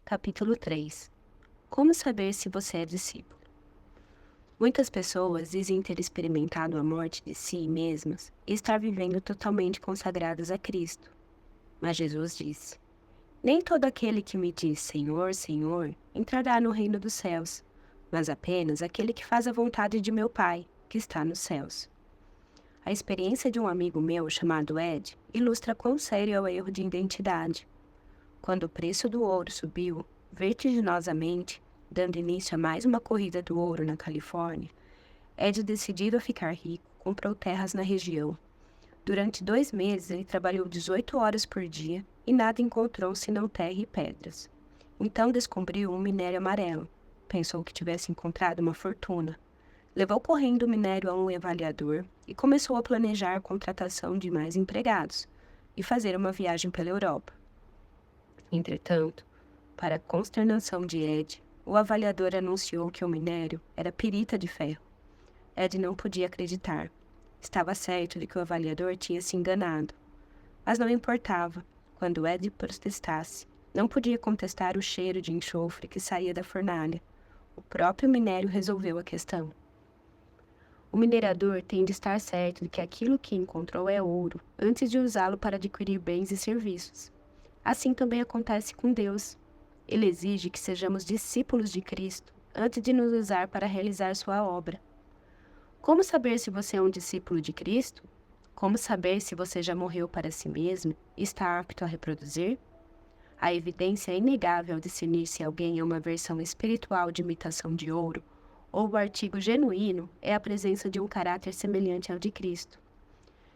Capítulo 3. Como saber se você é discípulo? Muitas pessoas dizem ter experimentado a morte de si mesmas e estar vivendo totalmente consagradas a Cristo. Mas Jesus disse: Nem todo aquele que me diz Senhor, Senhor, entrará no reino dos céus, mas apenas aquele que faz a vontade de meu Pai, que está nos céus. A experiência de um amigo meu chamado Ed ilustra quão sério é o erro de identidade. Quando o preço do ouro subiu vertiginosamente, dando início a mais uma corrida do ouro na Califórnia, Ed, decidido a ficar rico, comprou terras na região. Durante 2 meses, ele trabalhou 18 horas por dia e nada encontrou senão terra e pedras. Então descobriu um minério amarelo. Pensou que tivesse encontrado uma fortuna. Levou correndo o minério a um avaliador e começou a planejar a contratação de mais empregados e fazer uma viagem pela Europa. Entretanto, para a consternação de Ed, o avaliador anunciou que o minério era pirita de ferro. Ed não podia acreditar. Estava certo de que o avaliador tinha se enganado. Mas não importava. Quando Ed protestasse, não podia contestar o cheiro de enxofre que saía da fornalha. O próprio minério resolveu a questão. O minerador tem de estar certo de que aquilo que encontrou é ouro, antes de usá-lo para adquirir bens e serviços. Assim também acontece com Deus. Ele exige que sejamos discípulos de Cristo antes de nos usar para realizar sua obra. Como saber se você é um discípulo de Cristo? Como saber se você já morreu para si mesmo e está apto a reproduzir? A evidência é inegável ao discernir se alguém é uma versão espiritual de imitação de ouro ou o artigo genuíno é a presença de um caráter semelhante ao de Cristo.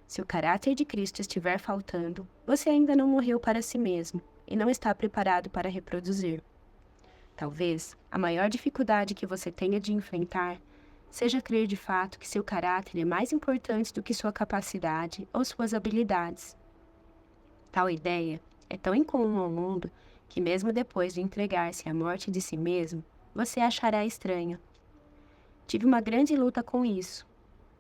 Se o caráter de Cristo estiver faltando, você ainda não morreu para si mesmo e não está preparado para reproduzir. Talvez a maior dificuldade que você tenha de enfrentar seja crer de fato que seu caráter é mais importante do que sua capacidade ou suas habilidades. Tal ideia é tão incomum ao mundo que mesmo depois de entregar-se à morte de si mesmo, você a achará estranha. Tive uma grande luta com isso.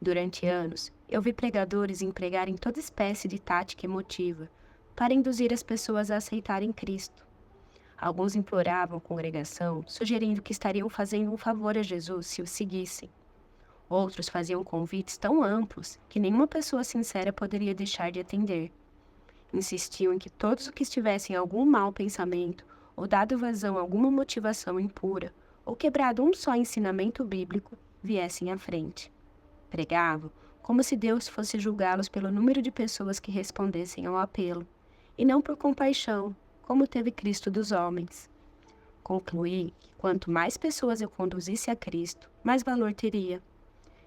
Durante anos, eu vi pregadores empregarem toda espécie de tática emotiva para induzir as pessoas a aceitarem Cristo. Alguns imploravam a congregação, sugerindo que estariam fazendo um favor a Jesus se o seguissem. Outros faziam convites tão amplos que nenhuma pessoa sincera poderia deixar de atender. Insistiam em que todos os que estivessem algum mau pensamento, ou dado vazão a alguma motivação impura, ou quebrado um só ensinamento bíblico, viessem à frente. Pregavam como se Deus fosse julgá-los pelo número de pessoas que respondessem ao apelo, e não por compaixão, como teve Cristo dos homens. Concluí que quanto mais pessoas eu conduzisse a Cristo, mais valor teria.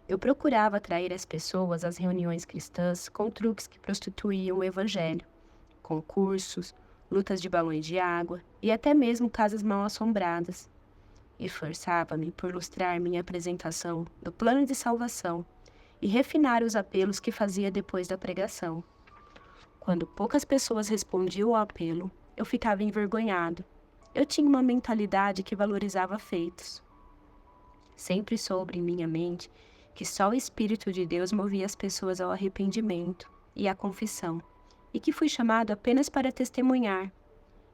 Eu procurava atrair as pessoas às reuniões cristãs com truques que prostituíam o evangelho, concursos, lutas de balões de água e até mesmo casas mal assombradas. Esforçava-me por ilustrar minha apresentação do plano de salvação e refinar os apelos que fazia depois da pregação. Quando poucas pessoas respondiam ao apelo, eu ficava envergonhado. Eu tinha uma mentalidade que valorizava feitos. Sempre soube em minha mente que só o Espírito de Deus movia as pessoas ao arrependimento e à confissão, e que fui chamado apenas para testemunhar,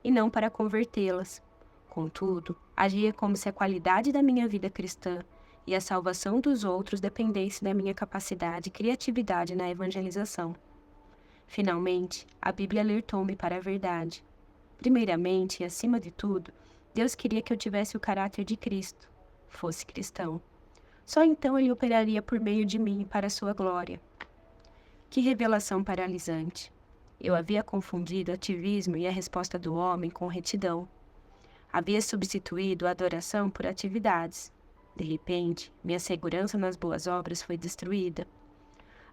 e não para convertê-las. Contudo, agia como se a qualidade da minha vida cristã e a salvação dos outros dependesse da minha capacidade e criatividade na evangelização. Finalmente, a Bíblia alertou-me para a verdade. Primeiramente e acima de tudo, Deus queria que eu tivesse o caráter de Cristo, fosse cristão. Só então ele operaria por meio de mim para a sua glória. Que revelação paralisante! Eu havia confundido ativismo e a resposta do homem com retidão. Havia substituído a adoração por atividades. De repente, minha segurança nas boas obras foi destruída.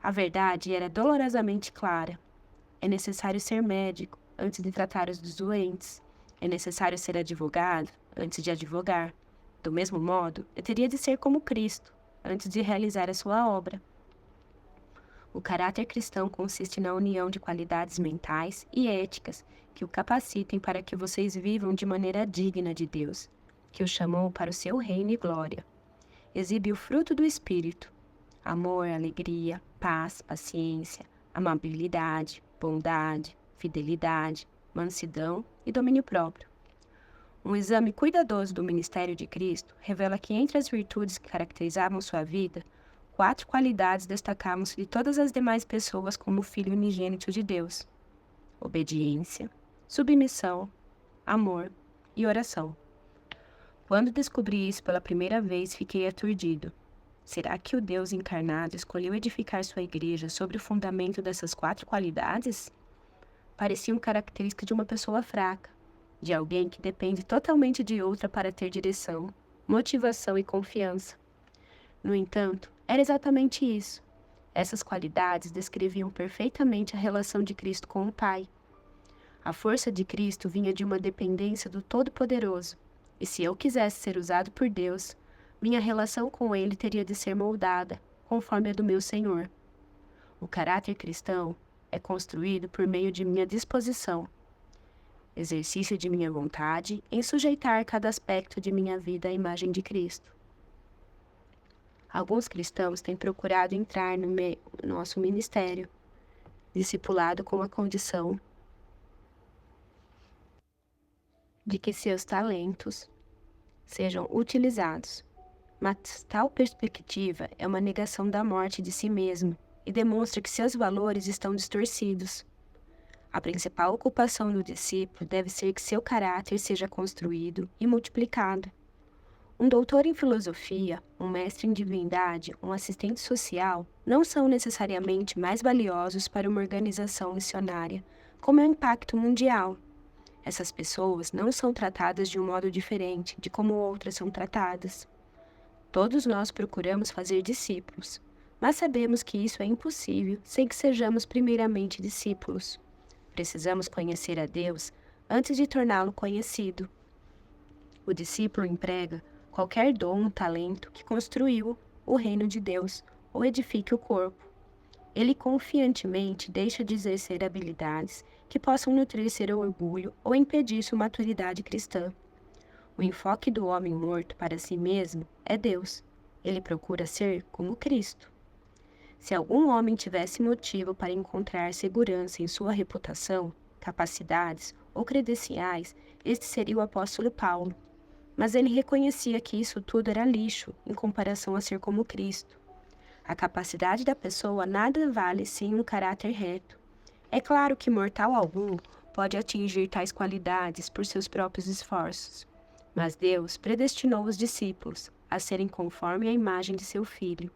A verdade era dolorosamente clara. É necessário ser médico antes de tratar os doentes. É necessário ser advogado antes de advogar. Do mesmo modo, eu teria de ser como Cristo antes de realizar a sua obra. O caráter cristão consiste na união de qualidades mentais e éticas que o capacitem para que vocês vivam de maneira digna de Deus, que o chamou para o seu reino e glória. Exibe o fruto do Espírito: amor, alegria, paz, paciência, amabilidade, bondade, fidelidade, mansidão e domínio próprio. Um exame cuidadoso do ministério de Cristo revela que entre as virtudes que caracterizavam sua vida, 4 qualidades destacavam-se de todas as demais pessoas como filho unigênito de Deus: obediência, submissão, amor e oração. Quando descobri isso pela primeira vez, fiquei aturdido. Será que o Deus encarnado escolheu edificar sua igreja sobre o fundamento dessas 4 qualidades? Pareciam características de uma pessoa fraca, de alguém que depende totalmente de outra para ter direção, motivação e confiança. No entanto, era exatamente isso. Essas qualidades descreviam perfeitamente a relação de Cristo com o Pai. A força de Cristo vinha de uma dependência do Todo-Poderoso, e se eu quisesse ser usado por Deus, minha relação com Ele teria de ser moldada, conforme a do meu Senhor. O caráter cristão é construído por meio de minha disposição, exercício de minha vontade em sujeitar cada aspecto de minha vida à imagem de Cristo. Alguns cristãos têm procurado entrar no nosso ministério, discipulado com a condição de que seus talentos sejam utilizados. Mas tal perspectiva é uma negação da morte de si mesmo e demonstra que seus valores estão distorcidos. A principal ocupação do discípulo deve ser que seu caráter seja construído e multiplicado. Um doutor em filosofia, um mestre em divindade, um assistente social não são necessariamente mais valiosos para uma organização missionária, como é o impacto mundial. Essas pessoas não são tratadas de um modo diferente de como outras são tratadas. Todos nós procuramos fazer discípulos, mas sabemos que isso é impossível sem que sejamos primeiramente discípulos. Precisamos conhecer a Deus antes de torná-lo conhecido. O discípulo emprega qualquer dom, talento que construiu o reino de Deus ou edifique o corpo. Ele confiantemente deixa de exercer habilidades que possam nutrir seu orgulho ou impedir sua maturidade cristã. O enfoque do homem morto para si mesmo é Deus. Ele procura ser como Cristo. Se algum homem tivesse motivo para encontrar segurança em sua reputação, capacidades ou credenciais, este seria o apóstolo Paulo. Mas ele reconhecia que isso tudo era lixo em comparação a ser como Cristo. A capacidade da pessoa nada vale sem um caráter reto. É claro que mortal algum pode atingir tais qualidades por seus próprios esforços. Mas Deus predestinou os discípulos a serem conforme a imagem de seu Filho.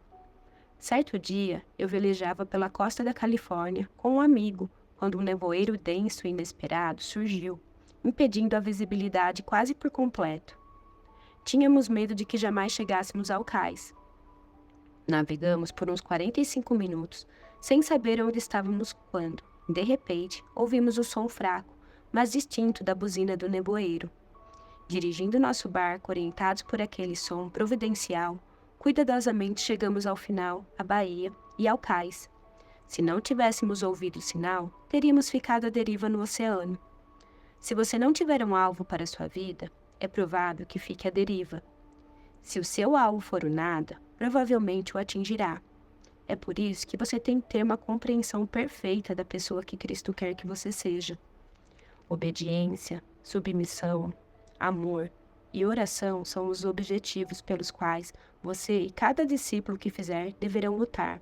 Certo dia, eu velejava pela costa da Califórnia com um amigo, quando um nevoeiro denso e inesperado surgiu, impedindo a visibilidade quase por completo. Tínhamos medo de que jamais chegássemos ao cais. Navegamos por uns 45 minutos, sem saber onde estávamos quando, de repente, ouvimos o som fraco, mas distinto da buzina do nevoeiro. Dirigindo nosso barco, orientados por aquele som providencial, cuidadosamente chegamos ao final, à baía e ao cais. Se não tivéssemos ouvido o sinal, teríamos ficado à deriva no oceano. Se você não tiver um alvo para a sua vida, é provável que fique à deriva. Se o seu alvo for o nada, provavelmente o atingirá. É por isso que você tem que ter uma compreensão perfeita da pessoa que Cristo quer que você seja. Obediência, submissão, amor e oração são os objetivos pelos quais você e cada discípulo que fizer deverão lutar.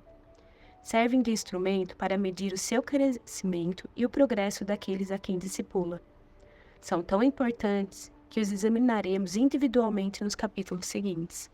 Servem de instrumento para medir o seu crescimento e o progresso daqueles a quem discipula. São tão importantes que os examinaremos individualmente nos capítulos seguintes.